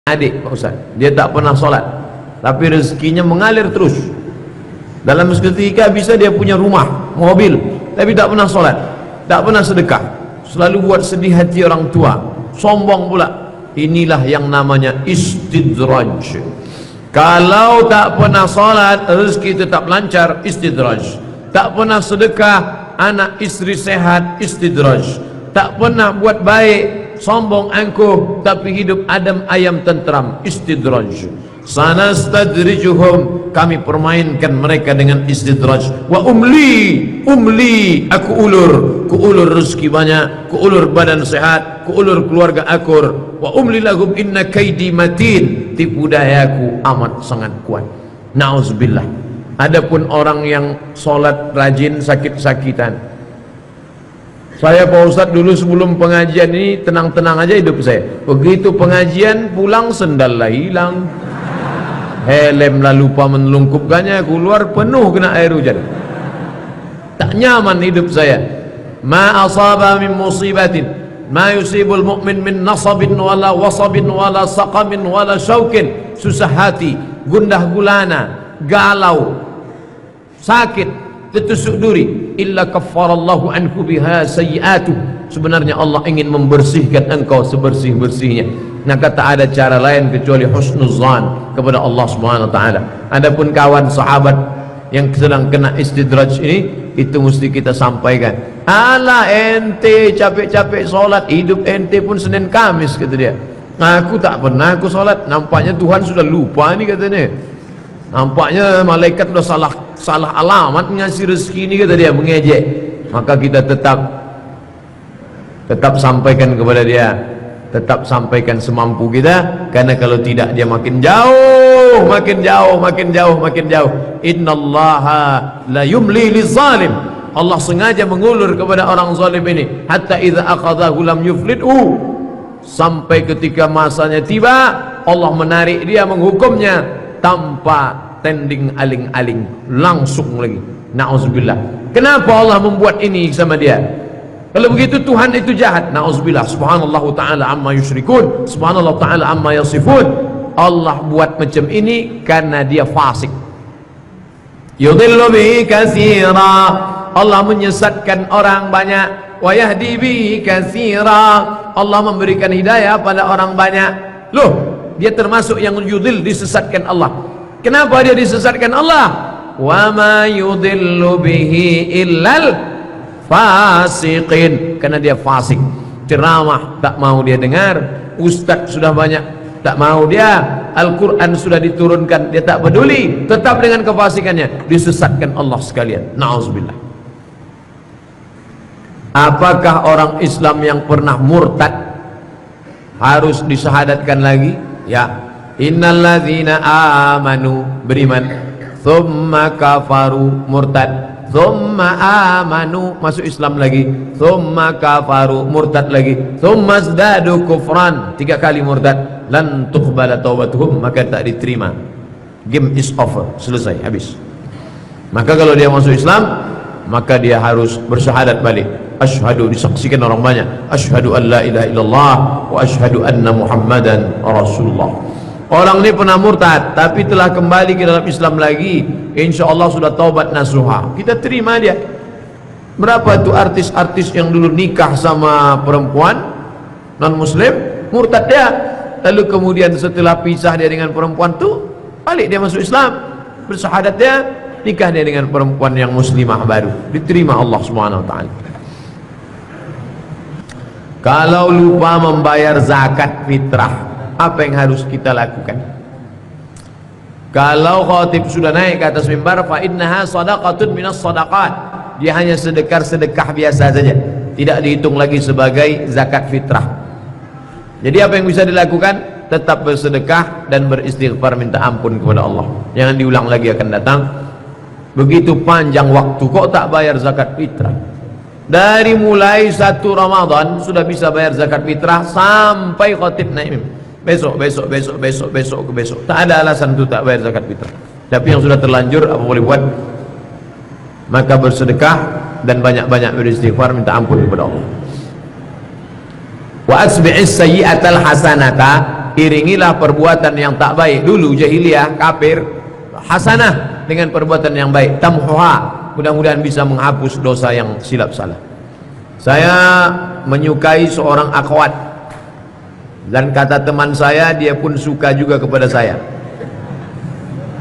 adik Pak Ustaz, dia tak pernah solat tapi rezekinya mengalir terus. Dalam seketika bisa dia punya rumah, mobil, tapi tak pernah solat, tak pernah sedekah, selalu buat sedih hati orang tua, sombong pula. Inilah yang namanya istidraj. Kalau tak pernah solat, rezeki tetap lancar, istidraj. Tak pernah sedekah, anak istri sehat, istidraj. Tak pernah buat baik, sombong angkuh, tapi hidup adem ayam tentram, istidraj. Sanastadrijuhum, kami permainkan mereka dengan istidraj. Wa umli, aku ulur rezeki banyak, ku ulur badan sehat, ku ulur keluarga akur. Wa umli lahum inna kaidi matin, tipu dayaku amat sangat kuat. Nauzubillah. Adapun orang yang solat rajin sakit-sakitan, saya Pak Ustaz dulu sebelum pengajian ini tenang-tenang aja hidup saya. Begitu pengajian pulang sendallah hilang, helm lah lupa menelungkupkannya, keluar penuh kena air hujan. Tak nyaman hidup saya. Ma asaba min musibatin ma yusibul mu'min min nasabin wala wasabin wala saqamin wala syaukin. Susah hati, gundah gulana, galau, sakit, tertusuk duri, illa kaffarallahu anhu biha sayyi'atuh. Sebenarnya Allah ingin membersihkan engkau sebersih-bersihnya. Maka tak ada cara lain kecuali husnuzan kepada Allah Subhanahu wa taala. Adapun kawan sahabat yang sedang kena istidraj ini, itu mesti kita sampaikan. Alah ente capek-capek solat, hidup ente pun Senin Kamis, kata dia. Aku tak pernah aku solat, nampaknya Tuhan sudah lupa ni, katanya. Nampaknya malaikat sudah salah alamat ngasih rezeki ini, kata dia, mengejek. Maka kita tetap sampaikan kepada dia, tetap sampaikan semampu kita, karena kalau tidak dia makin jauh, makin jauh, makin jauh, makin jauh. Innallaha la yumli lizalim. Allah sengaja mengulur kepada orang zalim ini, hatta idza aqadhahu lam yuflithu, sampai ketika masanya tiba Allah menarik dia, menghukumnya tanpa tending aling-aling, langsung lagi. Na'udzubillah. Kenapa Allah membuat ini sama dia? Kalau begitu Tuhan itu jahat. Na'udzubillah. Subhanallah ta'ala amma yusyrikun, subhanallah ta'ala amma yasifun. Allah buat macam ini karena dia fasik. Yudhillu bihi katsira, Allah menyesatkan orang banyak. Wa yahdi bihi katsira, Allah memberikan hidayah pada orang banyak. Loh, dia termasuk yang yudhil, disesatkan Allah. Kenapa dia disesatkan Allah? Wa ma yudhillu bihi illal fasiqin, karena dia fasik. Ceramah tak mau dia dengar, ustaz sudah banyak tak mau dia, Al-Quran sudah diturunkan dia tak peduli, tetap dengan kefasikannya, disesatkan Allah sekalian. Na'udzubillah. Apakah orang Islam yang pernah murtad harus disyahadatkan lagi? Ya. Innalladzina amanu, beriman, thumma kafaru, murtad, thumma amanu, masuk Islam lagi, thumma kafaru, murtad lagi, thumma zdadu kufran, 3 kali murtad, lan tuqbala taubatuhum, maka tak diterima. Game is over, selesai, habis. Maka kalau dia masuk Islam, maka dia harus bersyahadat balik. Asyhadu, disaksikan orang banyak, asyhadu an la ilaha illallah wa asyhadu anna muhammadan rasulullah. Orang ini pernah murtad tapi telah kembali ke dalam Islam lagi, insya Allah sudah taubat nasuha, kita terima dia. Berapa tuh artis-artis yang dulu nikah sama perempuan non muslim, murtad dia, lalu kemudian setelah pisah dia dengan perempuan tuh balik dia masuk Islam, bersyahadat dia, nikah dia dengan perempuan yang muslimah baru, diterima Allah Subhanahu wa taala. Kalau lupa membayar zakat fitrah, apa yang harus kita lakukan? Kalau khatib sudah naik ke atas mimbar, fa innaha shadaqatun minas shadaqat, dia hanya sedekah biasa saja, tidak dihitung lagi sebagai zakat fitrah. Jadi apa yang bisa dilakukan? Tetap bersedekah dan beristighfar, minta ampun kepada Allah. Jangan diulang lagi akan datang. Begitu panjang waktu kok tak bayar zakat fitrah. Dari mulai 1 Ramadan sudah bisa bayar zakat fitrah sampai khatib naik mimbar. Besok ke besok. Tak ada alasan untuk tak bayar zakat fitrah. Tapi yang sudah terlanjur apa boleh buat? Maka bersedekah dan banyak-banyak beristighfar, minta ampun kepada Allah. Wa asbi'is sayyi'atal hasanata, iringilah perbuatan yang tak baik dulu jahiliyah kafir, hasanah dengan perbuatan yang baik, tamhuha, mudah-mudahan bisa menghapus dosa yang silap salah. Saya menyukai seorang akhwat, dan kata teman saya dia pun suka juga kepada saya,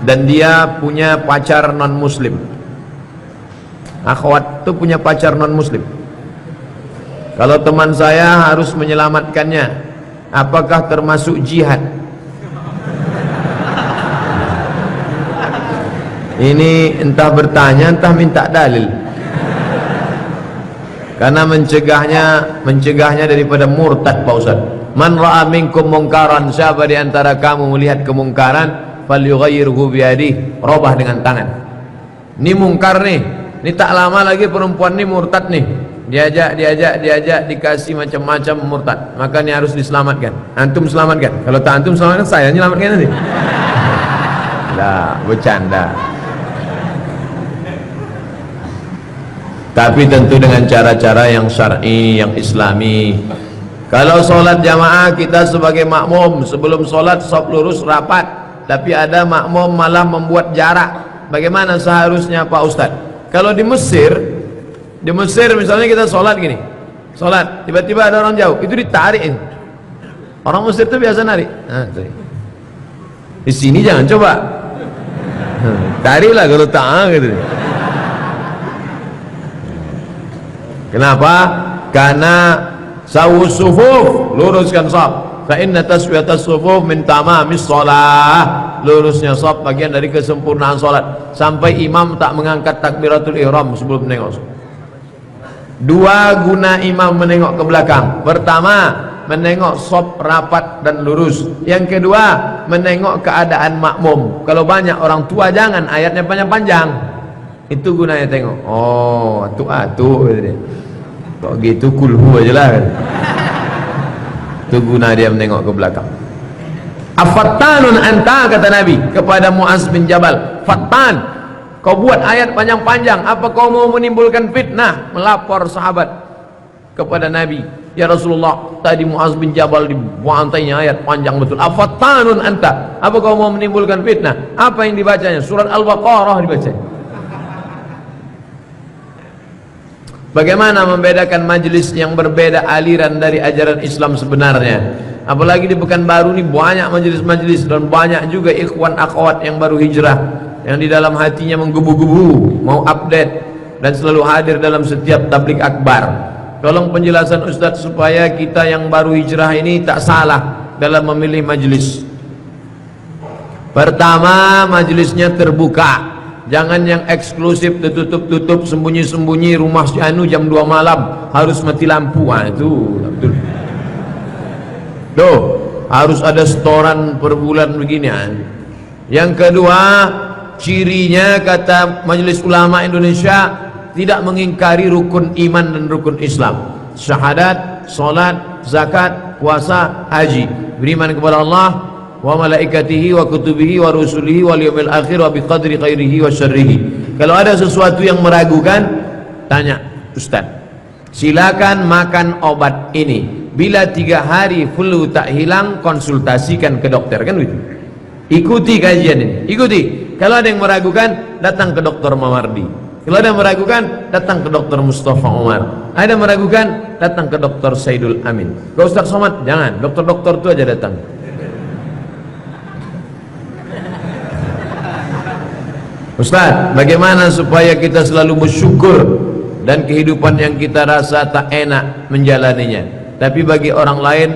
dan dia punya pacar non muslim. Akhwat itu punya pacar non muslim. Kalau teman saya harus menyelamatkannya, apakah termasuk jihad? Ini entah bertanya entah minta dalil, karena mencegahnya daripada murtad Pak Ustaz. Man ra'a minkum mungkaran, siapa di antara kamu melihat kemungkaran, falyughayyirhu biyadihi, robah dengan tangan. Ini mungkar nih, ini tak lama lagi perempuan ini murtad nih, diajak dikasih macam-macam murtad, maka ini harus diselamatkan. Antum selamatkan, kalau tak antum selamatkan, saya nyelamatkan nanti. Lah, bercanda. Tapi tentu dengan cara-cara yang syar'i, yang islami. Kalau sholat jamaah kita sebagai makmum, sebelum sholat shaf lurus rapat, tapi ada makmum malah membuat jarak. Bagaimana seharusnya Pak Ustadz? Kalau di Mesir misalnya kita sholat gini, sholat, tiba-tiba ada orang jauh, itu ditarikin. Orang Mesir itu biasa narik. Nah, di sini jangan coba, tarilah kalau tak gitu. Kenapa? Karena sawus sufuf, luruskan shaf. Fa inna taswiyatas sufuf min tamamis shalah. Lurusnya shaf bagian dari kesempurnaan salat. Sampai imam tak mengangkat takbiratul ihram sebelum menengok. Dua guna imam menengok ke belakang. Pertama, menengok shaf rapat dan lurus. Yang kedua, menengok keadaan makmum. Kalau banyak orang tua jangan ayatnya panjang-panjang. Itu gunanya tengok. Oh, atu gitu dia. Kok gitu kulhu aja lah kan. Itu guna dia menengok ke belakang. Afattanun anta, kata Nabi kepada Muaz bin Jabal, fattan, kau buat ayat panjang-panjang, apa kau mau menimbulkan fitnah? Melapor sahabat kepada Nabi, ya Rasulullah, tadi Muaz bin Jabal dibuantainya ayat panjang betul. Afattanun anta, apa kau mau menimbulkan fitnah? Apa yang dibacanya? Surat Al-Baqarah dibacanya. Bagaimana membedakan majelis yang berbeda aliran dari ajaran Islam sebenarnya? Apalagi di Pekanbaru ini banyak majelis-majelis, dan banyak juga ikhwan akhwat yang baru hijrah, yang di dalam hatinya menggebu-gebu mau update dan selalu hadir dalam setiap tablik akbar. Tolong penjelasan Ustadz supaya kita yang baru hijrah ini tak salah dalam memilih majelis. Pertama, majelisnya terbuka. Jangan yang eksklusif, tertutup-tutup, sembunyi-sembunyi, rumah si anu jam 2 malam harus mati lampu. Itu betul. Tuh, harus ada setoran per bulan begini. Yang kedua, cirinya kata Majelis Ulama Indonesia, tidak mengingkari rukun iman dan rukun Islam. Syahadat, salat, zakat, puasa, haji. Beriman kepada Allah wa malaikatihi wa kutubihi wa rusulihi wal yawmil akhir wa biqadri khairihi wa syarrihi. Kalau ada sesuatu yang meragukan, tanya Ustaz. Silakan makan obat ini. Bila 3 hari flu tak hilang, konsultasikan ke dokter, kan begitu. Ikuti kajian ini, ikuti. Kalau ada yang meragukan, datang ke Dr. Mawardi. Kalau ada yang meragukan, datang ke Dr. Mustafa Umar. Ada yang meragukan, datang ke Dr. Saidul Amin. Ke Ustaz Somad, jangan. Dokter-dokter itu aja datang. Ustaz, bagaimana supaya kita selalu bersyukur dan kehidupan yang kita rasa tak enak menjalaninya, tapi bagi orang lain,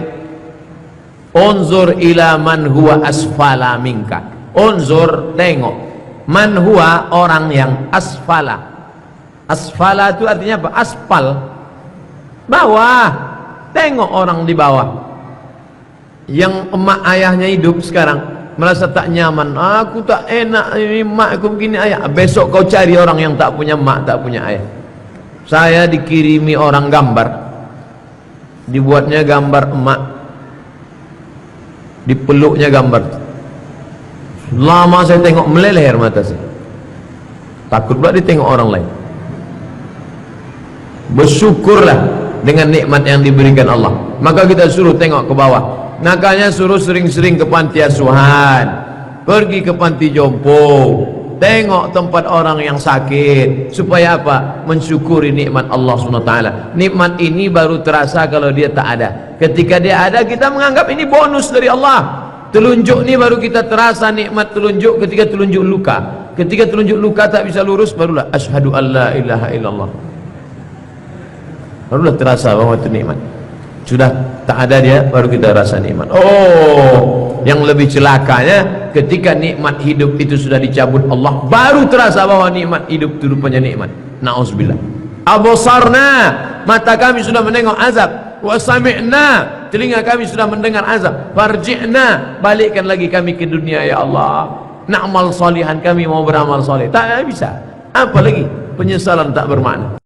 unzur ila man huwa asfala minka. Unzur, tengok, man huwa, orang yang asfala. Asfala itu artinya apa? Aspal, bawah. Tengok orang di bawah yang emak ayahnya hidup sekarang, merasa tak nyaman, aku tak enak ini mak aku begini ayah. Besok kau cari orang yang tak punya mak, tak punya ayah. Saya dikirimi orang gambar, dibuatnya gambar emak, dipeluknya gambar. Lama saya tengok, meleleh air mata saya. Takut pula ditengok orang lain. Bersyukurlah dengan nikmat yang diberikan Allah. Maka kita suruh tengok ke bawah. Makanya suruh sering-sering ke panti asuhan, pergi ke panti jompo, tengok tempat orang yang sakit. Supaya apa? Mensyukuri nikmat Allah SWT. Nikmat ini baru terasa kalau dia tak ada. Ketika dia ada, kita menganggap ini bonus dari Allah. Telunjuk ni baru kita terasa nikmat telunjuk ketika telunjuk luka. Ketika telunjuk luka tak bisa lurus, barulah asyhadu an la ilaha illallah. Barulah terasa bahwa itu nikmat. Sudah tak ada dia, baru kita rasa nikmat. Oh, yang lebih celakanya ketika nikmat hidup itu sudah dicabut Allah, baru terasa bahwa nikmat hidup itu rupanya nikmat. Nauzubillah. Absarna, mata kami sudah menengok azab. Wa sami'na, telinga kami sudah mendengar azab. Farji'na, balikkan lagi kami ke dunia ya Allah. Na'mal salihan, kami mau beramal saleh. Tak bisa. Apa lagi? Penyesalan tak bermakna.